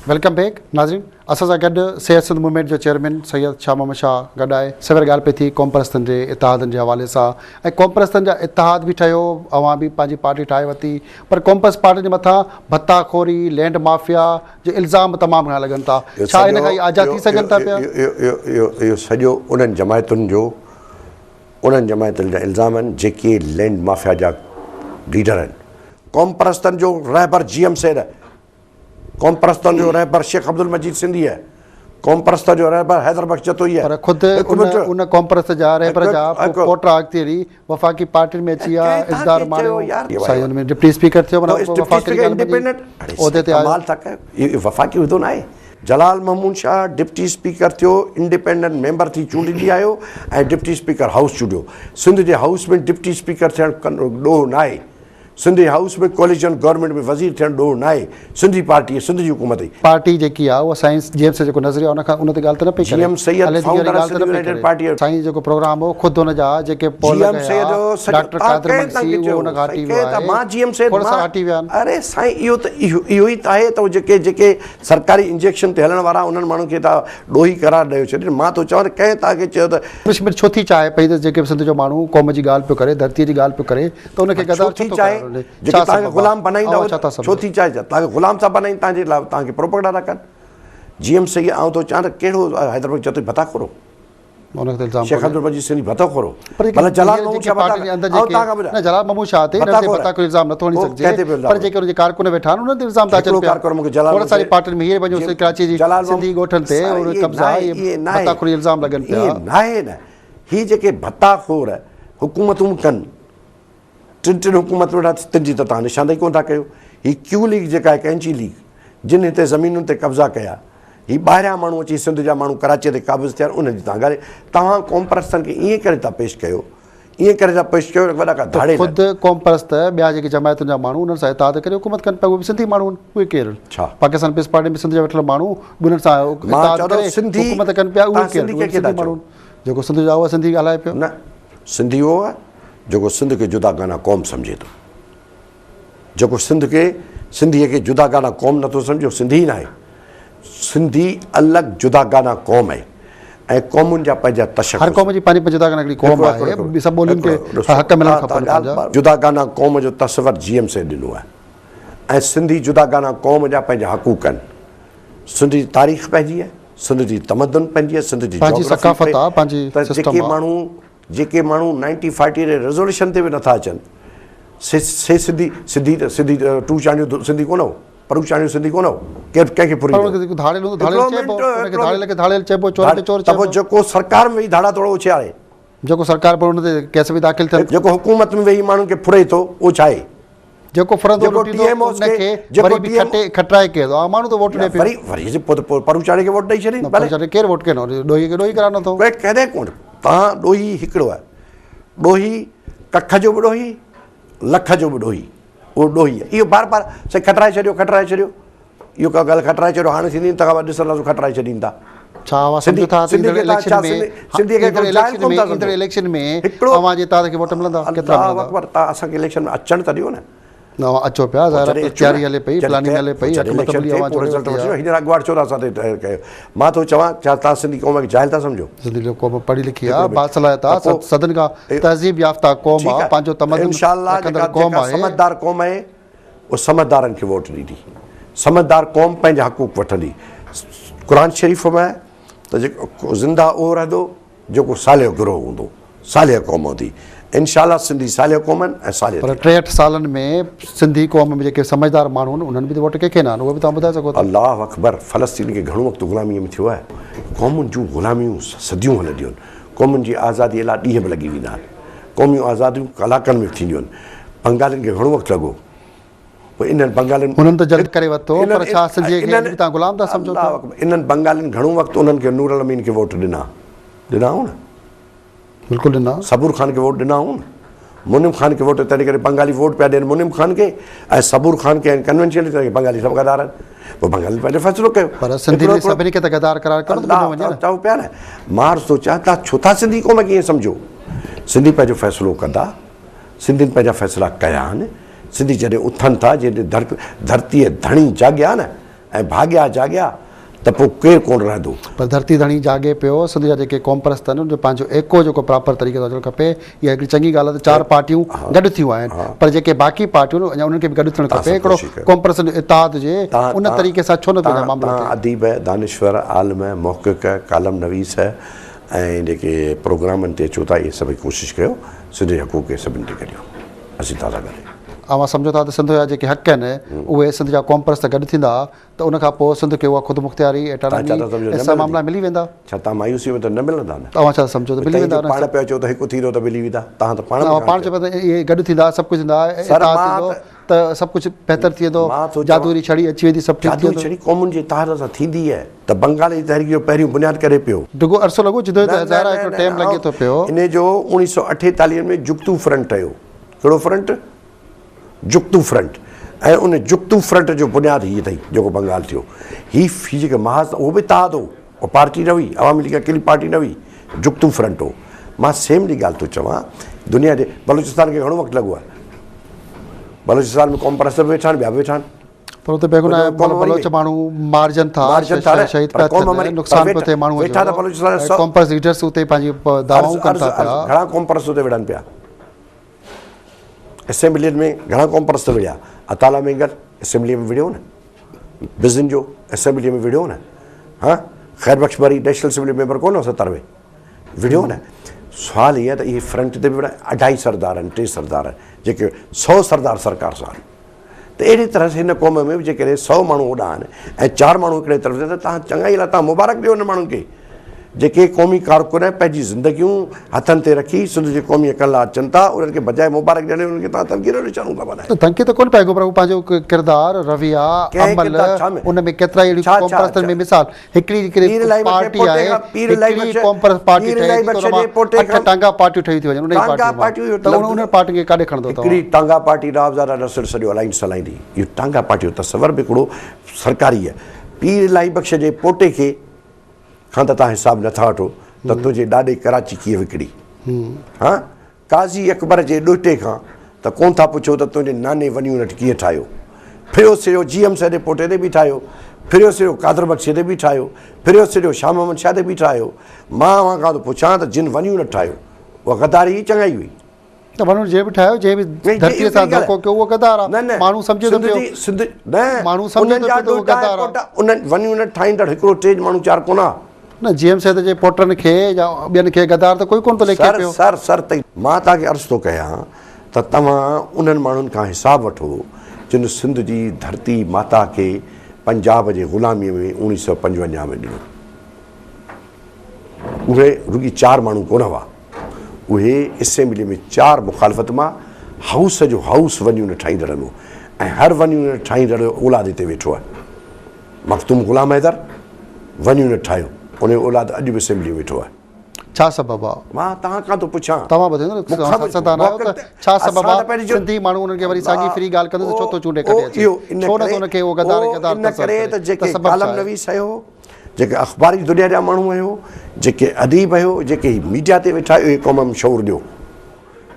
Welcome back नाज़रीन। असां सां गॾु सिहत सिंध मूवमेंट जो चेयरमैन सैयद शाह मोहम्मद शाह गॾु आहे। सवेर ॻाल्हि पई थी क़ौम परस्तनि जे इतिहादनि जे हवाले सां ऐं क़ौम परस्तनि जा इतिहाद बि ठहियो, अवां बि पंहिंजी पार्टी ठाहे वरिती, पर क़ौम परस्त पार्टी जे मथां भत्ताखोरी लैंड माफ़िया जे इल्ज़ाम तमामु घणा लॻनि था। छा इन खां आज़ाद थी सघनि था पिया? इहो सॼो उन्हनि जमायतुनि जा इल्ज़ाम आहिनि जेके लैंड माफ़िया जा लीडर आहिनि। क़ौम परस्तनि जो रहबर GM सैद, क़ौम परस्तनि जो रहबर शेख अब्दुल मजीद सिंधी है, क़ौम परस्तनि जो रहबर हैदर बख्श जतोई है। पर ख़ुदि उन क़ौम परस्त जा रहबर जा कोटरा अख्तियारी वफ़ाक़ी पार्टी में अची विया, इक़्तिदार माणियो, साईं हुन में डिप्टी स्पीकर थियो, वफ़ाक़ी उहिदो न आहे। जलाल महमूद शाह डिप्टी स्पीकर थियो, इंडिपेंडेंट मेंबर थी चूंडिजी आयो ऐं डिप्टी स्पीकर हाउस चूंडियो। सिंध जे हाउस में डिप्टी स्पीकर थियणु ॾोह न आहे। सिंधी हाउस में कोलिशन गवर्नमेंट में वज़ीर थियणु ॾोह न आहे। सिंधी पार्टी सिंध जी हुकूमत पार्टी जेकी आहे उहा साईं GM से जेको नज़रिया उन ते ॻाल्हि त न पई करे। GM सैयद फाउंडर पार्टी साईं जेको प्रोग्राम हो ख़ुदि हुन जा जेके डॉक्टर कादर मक्सी उहो उन खां हटी वियो आहे। मां GM सैयद थोरा सा हटी विया आहिनि। अरे साईं इहो ई त आहे त जेके सरकारी इंजेक्शन ते हलण वारा उन्हनि माण्हुनि खे तव्हां ॾोही करार ॾेई छॾियो। मां थो चवां कंहिं तव्हांखे चयो त कश्मीर छो थी चाहे पई त जेके सिंध जो माण्हू क़ौम जी ॻाल्हि पियो करे, धरतीअ जी ॻाल्हि पियो करे, त उनखे गदार छो थी चाहे? तव्हांखे ग़ुलाम बनाईंदा छो थी चाहे? तव्हांखे ग़ुलाम सां बनाईनि, तव्हांजे लाइ तव्हांखे प्रोपेगेंडा था कनि। GM सैयद आउं थो चवां त कहिड़ो हैदराबाद चतो भत्ताखोरो, शेख अब्दुल मजीद सिंधी भत्ताखोरो, भले जलाल महमूद शाह ते भत्ताखोरी इल्ज़ाम नथो हणी सघिजे, पर जेके उनजे कारकुन वेठा आहिनि उन्हनि ते इल्ज़ाम था अचनि पिया। थोड़ी सारी पार्टियुनि में हीअ वञो कराची जी सिंधी ॻोठनि ते कब्ज़ा भत्ताखोरी इल्ज़ाम लॻनि पिया। न आहे न, हीअ जेके भत्ताखोर हुकूमतूं कनि, टिनि हुकूमत वेठा तिनि जी त तव्हां निशानदेही कोन था कयो। हीअ क्यू लीग जेका आहे कैंची लीग, जिन हिते ज़मीनुनि ते कब्ज़ा कया, हीअ ॿाहिरियां माण्हू अची सिंध जा माण्हू कराचीअ ते क़ाबिज़ थिया, उनजी तव्हां ॻाल्हि तव्हां क़ौम परस्तनि खे ईअं करे था पेश कयो, ईअं करे था पेश कयो वॾा का धाड़े। ख़ुदि क़ौम परस्त ॿिया जेके जमायतुनि जा माण्हू उन्हनि सां इतिहाद करे हुकूमत कनि पिया, उहे बि सिंधी माण्हू आहिनि। उहे केरु? छा पाकिस्तान पीस पार्टी में सिंध जा वेठल माण्हू उन्हनि सां हुकूमत कनि पिया, उहे केरु माण्हू जेको सिंध जा उहा सिंधी ॻाल्हाए पियो? न, सिंधी उहो आहे जेको सिंध खे जुदा गाना क़ौम सम्झे थो, जेको सिंधीअ खे जुदा गाना क़ौम नथो सम्झो, सिंधी न आहे। सिंधी अलॻि जुदा गाना क़ौम आहे ऐं क़ौमुनि जा पंहिंजा तशख़्ख़ुस, हर क़ौम जी पंहिंजी जुदा गाना हिकिड़ी क़ौम आहे, सभु ॿोलियुनि खे हक़ मिलणु खपनि। जुदा गाना क़ौम जो तस्वर GM से ॾिनो आहे ऐं सिंधी जुदा गाना क़ौम जा पंहिंजा हक़ूक़ आहिनि। सिंध जी तारीख़ पंहिंजी आहे, सिंध जी तमदन पंहिंजी आहे, सिंध जी सक़ाफ़त आहे, पंहिंजी जेके माण्हू 1940 जे रेज़ोल्यूशन ते बि नथा अचनि, सिंधी टू चाणियूं सिंधी कोन हो, परू चाणियूं सिंधी कोन हो, कंहिंखे जेको सरकार में वेही धाड़ा तोड़ो उछारे, जेको सरकार पर उन ते केस बि दाख़िल थियनि, जेको हुकूमत में वेही माण्हुनि खे फुरे थो उहो छा आहे? जेको खटराए केरु माण्हू त वोट ॾे पियो, परू चाणे खे वोट ॾेई छॾे, केरु वोट कयो? ॾोही खे ॾोही कराए नथो कॾहिं कोन। तव्हां ॾोही हिकिड़ो आहे, ॾोही कख जो बि ॾोही, लख जो बि ॾोही, उहो ॾोही आहे। इहो बार बार साईं खटराए छॾियो, इहो का ॻाल्हि खटराए छॾियो, हाणे थींदी त ॾिसंदासीं खटराए छॾींदा। छा इलेक्शन में वोट मिलंदा? तव्हां असांखे इलेक्शन में अचनि त ॾियो न। अचो पिया, तयारी हले पई, प्लानिंग हले पई, अॻुवाट छो था असां कयो? मां थो चवां, छा तव्हां सिंधी क़ौम खे जाहिल था सम्झो? सिंधी क़ौम पढ़ी लिखी आहे, बासलायत आहे, सदन खां तहज़ीब याफ़्ता क़ौम आहे, पंहिंजो तमदन क़ौम आहे, समझदार क़ौम आहे, उहो समझदारनि खे वोट ॾींदी, समझदार क़ौम पंहिंजा हक़ूक़ वठंदी। क़ुरान शरीफ़ में आहे त जेको ज़िंदा उहो रहंदो जेको सालियो गिरोह हूंदो, सालिया क़ौम हूंदी। इंशाअल्लाह सिंधी सालिया क़ौम आहिनि ऐं सालिया। पर 63 सालनि में सिंधी क़ौम में जेके समझदार माण्हू आहिनि उन्हनि बि त वोट कंहिंखे न आहिनि, उहे बि तव्हां ॿुधाए सघो था। अल्लाह अकबर, फ़लस्तीन खे घणो वक़्तु ग़ुलामीअ में थियो आहे। क़ौमुनि जूं ग़ुलामियूं सदियूं हलंदियूं आहिनि, क़ौमुनि जी आज़ादीअ लाइ ॾींहं बि लॻी वेंदा आहिनि, क़ौमियूं आज़ादियूं कलाकनि में थींदियूं आहिनि। बंगालियुनि खे घणो वक़्तु लॻो, इन्हनि बंगालियुनि उन्हनि त जल्द करे वरितो, पर छा सिंधीअ खे तव्हां ग़ुलाम था सम्झो? इन्हनि बंगालियुनि घणो वक़्तु उन्हनि खे नूर अलमीन खे वोट ॾिना हूं न, बिल्कुलु ॾिना। सबूर ख़ान खे वोट ॾिना हूं न, मुनिम ख़ान खे वोट, तॾहिं करे बंगाली वोट पिया ॾियनि मुनिम ख़ान खे ऐं सबूर ख़ान खे कन्वेंशनली तरीक़े बंगाली सभु गदार आहिनि। पोइ बंगाली पंहिंजो फ़ैसिलो कयो, पर सिंधी सभिनी खे त गदार करार चओ पिया न। मां थो चाहियां तव्हां छो था सिंधी क़ौम खे ईअं सम्झो? सिंधी पंहिंजो फ़ैसिलो कंदा, सिंधियुनि पंहिंजा फ़ैसिला कया आहिनि। सिंधी जॾहिं उथनि था, जॾहिं धरतीअ धणी जाॻिया न, ऐं भाॻिया जाॻिया त पोइ केरु कोन रहंदो। पर धरती धणी जागे पियो, सिंध जा जेके कॉम्प्रेस अथनि उनजो पंहिंजो एको जेको प्रॉपर तरीक़े सां हुजणु खपे। इहा हिकिड़ी चङी ॻाल्हि आहे त 4 पार्टियूं गॾु थियूं आहिनि, पर जेके बाक़ी पार्टियूं अञा उन्हनि खे बि गॾु थियणु खपे। हिकिड़ो कॉम्प्रेस जो इतिहाद हुजे, उन तरीक़े सां छो न पियो मामलो थिए। अदीब, दानिश्वर, आलिम, मुहक़िक़, कालम नवीस ऐं जेके प्रोग्रामनि ते अचो था, इहे सभई कोशिशि कयो सिंध जे हक़ूक़ खे सभिनी ते करियो। असीं ताज़ा ॻाल्हि अवां सम्झो था त सिंध जा जेके हक़ आहिनि उहे सिंध जा कॉम्प्रेस त गॾु थींदा त उनखां पोइ सिंध खे उहा ख़ुदि मुख़्तियारी ऐं मामला मिली वेंदा। छा तव्हां मायूसी में त न मिलंदा न? तव्हां छा सम्झो त मिली वेंदा? पाण पिया चओ त हिकु थींदो त मिली वेंदा। तव्हां त पाण चओ त इहे गॾु थींदा, सभु कुझु थींदा, त सभु कुझु बहितर थी वेंदो, जादूरी छड़ी अची वेंदी, सभु ठीक थी वेंदो। छड़ी क़ौमुनि जे इतिहाद सां थींदी आहे त बंगाल जी तहरीक जो पहिरियों बुनियाद करे पियो। डिघो अरसो लॻो जिदो हज़ारा हिकिड़ो टाइम लॻे थो पियो। इन जो 1948 में जुक्तू फ्रंट ठहियो। कहिड़ो फ्रंट? जुक्तू फ्रंट। ऐं उन जुक्तू फ्रंट जो बुनियाद हीअ अथई जेको बंगाल थियो। हीअ जेके महाज उहो बि इतिहाद हो, उहा पार्टी न हुई, अवामी लीग अकेली पार्टी न हुई, जुक्तू फ्रंट हो। मां सेम जी ॻाल्हि थो चवां, दुनिया जे बलूचिस्तान खे घणो वक़्तु लॻो आहे। बलूचिस्तान में कॉम्प्रेस वेठा आहिनि, ॿिया बि वेठा आहिनि, पर उते बलोच माण्हू मारजन था, शहीद पिया थियनि, नुक़सान पियो थिए माण्हू वेठा था बलूचिस्तान। कॉम्प्रेस लीडर्स उते पंहिंजी दावाऊं कनि था पिया। घणा कॉम्प्रेस उते विढ़नि पिया। असेंबलियुनि में घणा कॉम्प्रेस त विढ़िया। अताला मेंगल असेंबलीअ में विढ़ियो न, बिज़न जो असेंबलीअ में विढ़ियो न, हा ख़ैर बख्श बरी नेशनल असेंबली मेंबर कोन हो 70 में विढ़ियो न। सुवाल इहा त इहे फ्रंट ते बि विढ़ा 2.5 सरदार आहिनि, 3 सरदार जेके 100 सरदार सरकार सां आहिनि। त अहिड़ी तरह सां हिन क़ौम में बि जेकॾहिं 100 माण्हू होॾां आहिनि ऐं 4 माण्हू हिकिड़े तरफ़ ते, त तव्हां चङा ई तव्हां मुबारक ॾियो हुन माण्हुनि खे जेके क़ौमी कारकुन पंहिंजी ज़िंदगियूं हथनि ते रखी सिंध जे क़ौमी हक़नि लाइ अचनि था। उन्हनि खे बजाए मुबारक ॾियण उन्हनि खे तव्हां तनक़ीद निशानूं था बनायो। तनक़ीद त कोन पए, पर पंहिंजो किरदारु, रवैया, अमल, उन में केतिरा अहिड़ी कॉम्प्रेस में मिसाल हिकिड़ी पार्टी आहे, हिकिड़ी कॉम्प्रेस पार्टी ठही, 8 टांगा पार्टियूं ठही थी वञनि उन पार्टी में, त उन पार्टी खे काॾे खणंदो? हिकिड़ी टांगा पार्टी नवाबज़ादा नसीर सॼो अलायंस हलाईंदी। इहो टांगा पार्टी जो तसवर बि हिकिड़ो सरकारी आहे। पीर इलाही बख़्श जे पोटे खे खां त तव्हां हिसाब नथा वठो त तुंहिंजे ॾाॾे कराची कीअं विकिड़ी। हा काज़ी अकबर जे ॾोहिटे खां त कोन था पुछो त तुंहिंजे नाने वञी उन कीअं ठाहियो। फिरियो सिरियो GM साहिब जे पोटे ते बि ठाहियो, फिरियो सिरियो कादर बख्श ते बि ठाहियो, फिरियो सिरियो शाह मोहम्मद शाह ते बि ठाहियो। मां अवां खां थो पुछां त जिन वञी न ठाहियो उहा गद्दारी ई चङाई हुई। त माण्हू जे बि ठाहियो, जे बि धरतीअ सां धोखो कयो उहो गद्दार आहे। माण्हू सम्झे थो पियो, सिंध न माण्हू सम्झे थो पियो गद्दार आहे। उन वञी उन ठाहींदड़ हिकिड़ो टेज माण्हू 4 कोन आहे न। GM साहिब जे पोटनि खे या ॿियनि खे गद्दार त कोई कोन थो लेखे पियो। सर तई मां तव्हांखे अर्ज़ु थो कयां त तव्हां उन्हनि माण्हुनि खां हिसाब वठो जिन सिंध जी धरती माता खे पंजाब जे ग़ुलामीअ में 1955 में ॾिनो। उहे रुॻी 4 माण्हू कोन हुआ, उहे असेंबली में 4 मुखालफ़त मां हाउस जो हाउस वञी उन ठाहींदड़ हो, ऐं हर वञी उन ठाहींदड़ औलाद हिते वेठो आहे। मख़्तूम ग़ुलाम हैदर वञी उन ठाहियो, उन औलाद अॼु बि असेंबली में वेठो आहे। छा सबबु आहे? मां तव्हां खां थो पुछां, तव्हां ॿुधायो न छा सबबु आहे? सिंधी माण्हू उन्हनि खे वरी साॻी फ्री ॻाल्हि कंदो छो थो चूंडे कढे अचे? छो न उनखे उहो गद्दार इन करे त जेके कालम नवीस आयो, जेके अख़बारी दुनिया जा माण्हू आहियो, जेके अदीब आहियो, जेके मीडिया ते वेठा आहियो, क़ौम में शऊर ॾियो।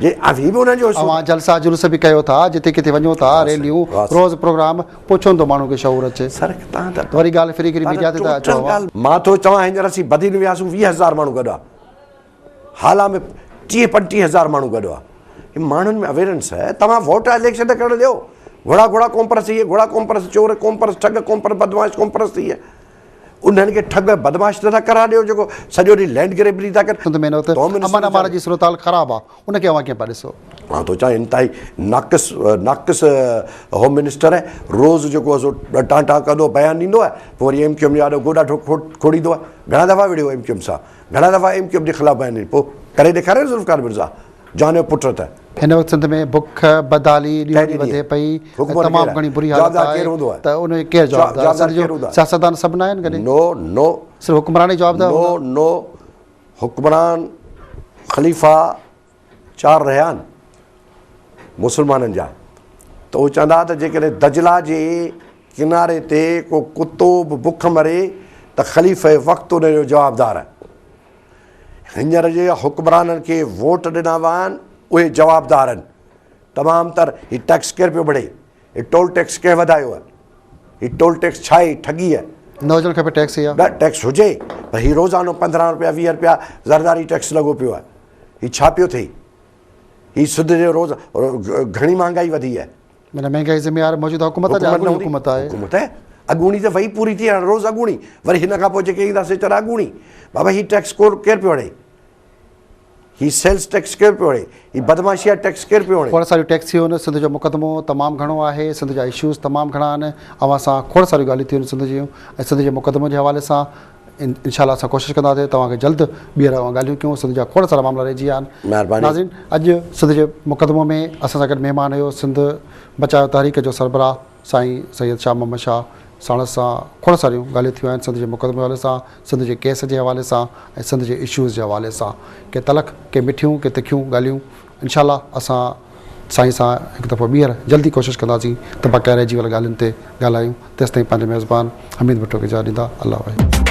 जे अभी बि उन्हनि जो अवां जलसा जुलूस बि कयो था, जिते किथे वञो था, रैलियूं, रोज़ प्रोग्राम, पुछो त माण्हू खे शऊर अचे। सर तव्हां त वरी ॻाल्हि फिरी करी मीडिया ते था अचो। मां थो चवां हींअर असीं बदी में वियासीं 20,000 माण्हू गॾु आहे, हाला में 30-35,000 माण्हू गॾु आहे। माण्हुनि में अवेयरनेस आहे। तव्हां वोट इलेक्शन त करणु ॾियो। घोड़ा घोड़ा कॉम्प्रेस थी, घोड़ा कॉम्प्रेस, चोर कॉम्प्रेस, ठग कॉम्प्रेस, बदमाश कॉम्प्रेस थी। उन्हनि खे ठग बदमाश नथा करा ॾियो जेको सॼो ॾींहुं लैंड ग्रेबरी था कनि। अमन अमान जी सूरत हाल ख़राबु आहे, उनखे अवां कीअं पिया ॾिसो? मां थो चाहियां इंतिहाई नाक़िस होम मिनिस्टर आहे। रोज़ जेको आहे टांटा कंदो बयानु ॾींदो आहे, पोइ वरी MQM ॾाढो गोॾा खोड़ींदो आहे। घणा दफ़ा विड़ियो MQM सां, घणा दफ़ा MQM जे ख़िलाफ़ु बयानु ॾिनो, पोइ करे ॾेखारे ज़ुल्फ़िकार मिर्ज़ा जान जो पुट त हिन वक़्तु सिंध में बुख बदहाली ॾींहुं वधे पई, तमामु घणी बुरी हालत आहे, त उन केरु जवाबदार? सियासतदान सभु न आहिनि गॾु? नो सिर्फ़ु हुक्मरान ई जवाबदार? नो हुक्मरान ख़लीफ़ा 4 रहिया आहिनि मुस्लमाननि जा, त उहे चवंदा त जेकॾहिं दजला जे किनारे ते को कुतो बि बुख मरे त ख़लीफ़े वक़्तु उन जो जवाबदार आहे। हींअर जे हुक्मराननि खे वोट ॾिना विया आहिनि, उहे जवाबदार आहिनि तमामु तर। हीउ टैक्स केरु पियो बढ़े? हीउ टोल टैक्स कंहिं वधायो आहे? ही टोल टैक्स छा आहे ठगी आहे न हुजणु खपे टैक्स या न टैक्स हुजे पर ही रोज़ानो 15 रुपया 20 रुपया ज़रदारी टैक्स लॻो पियो आहे ही छा पियो थिए ही सुद जो रोज़ घणी महांगाई वधी आहे माना महंगाई ज़िम्मेवार मौजूदा हुकूमत आहे हुकूमत आहे हुकूमत आहे अगूणी त वही पूरी थी हाणे रोज़ अगूणी वरी हिन खां पोइ जेके ईंदासीं चवंदा अगूणी बाबा ही टैक्स केरु पियो हणे ही सेल्स टैक्स केरु पियो हणे ही बदमाशिया टैक्स केरु पियो हणे खोड़ सारियूं टैक्स थियूं आहिनि सिंध जो मुक़दमो तमामु घणो आहे सिंध जा इशूज़ तमामु घणा आहिनि ऐं असां खोड़ सारियूं ॻाल्हियूं थियूं आहिनि सिंध जूं ऐं सिंध जे मुक़दमे जे हवाले सां इंशाल्लाह असां कोशिशि कंदासीं तव्हांखे जल्द ॿीहर ॻाल्हियूं कयूं सिंध जा खोड़ सारा मामला रहिजी विया आहिनि महिरबानी नाज़रीन अॼु सिंध जे मुक़दमो में असां सां गॾु महिमान हुयो सिंध बचायो तहरीक जो सरबराह साईं सैयद शाह मोहम्मद शाह साणस सां खोड़ सारियूं ॻाल्हियूं थियूं आहिनि सिंध जे मुक़दमे हवाले सां सिंध जे केस जे हवाले सां ऐं सिंध जे इशूज़ जे हवाले सां के तलख़ के मिठियूं के तिखियूं ॻाल्हियूं इंशाल्लाह असां साईं सां हिकु दफ़ो ॿीहर जल्दी कोशिशि कंदासीं त बक़ाया रहिजी वियल ॻाल्हियुनि ते ॻाल्हायूं तेसिताईं पंहिंजे मेज़बान हमीद भुट्टो खे इजाज़त ॾींदा अल्लाह वाहे।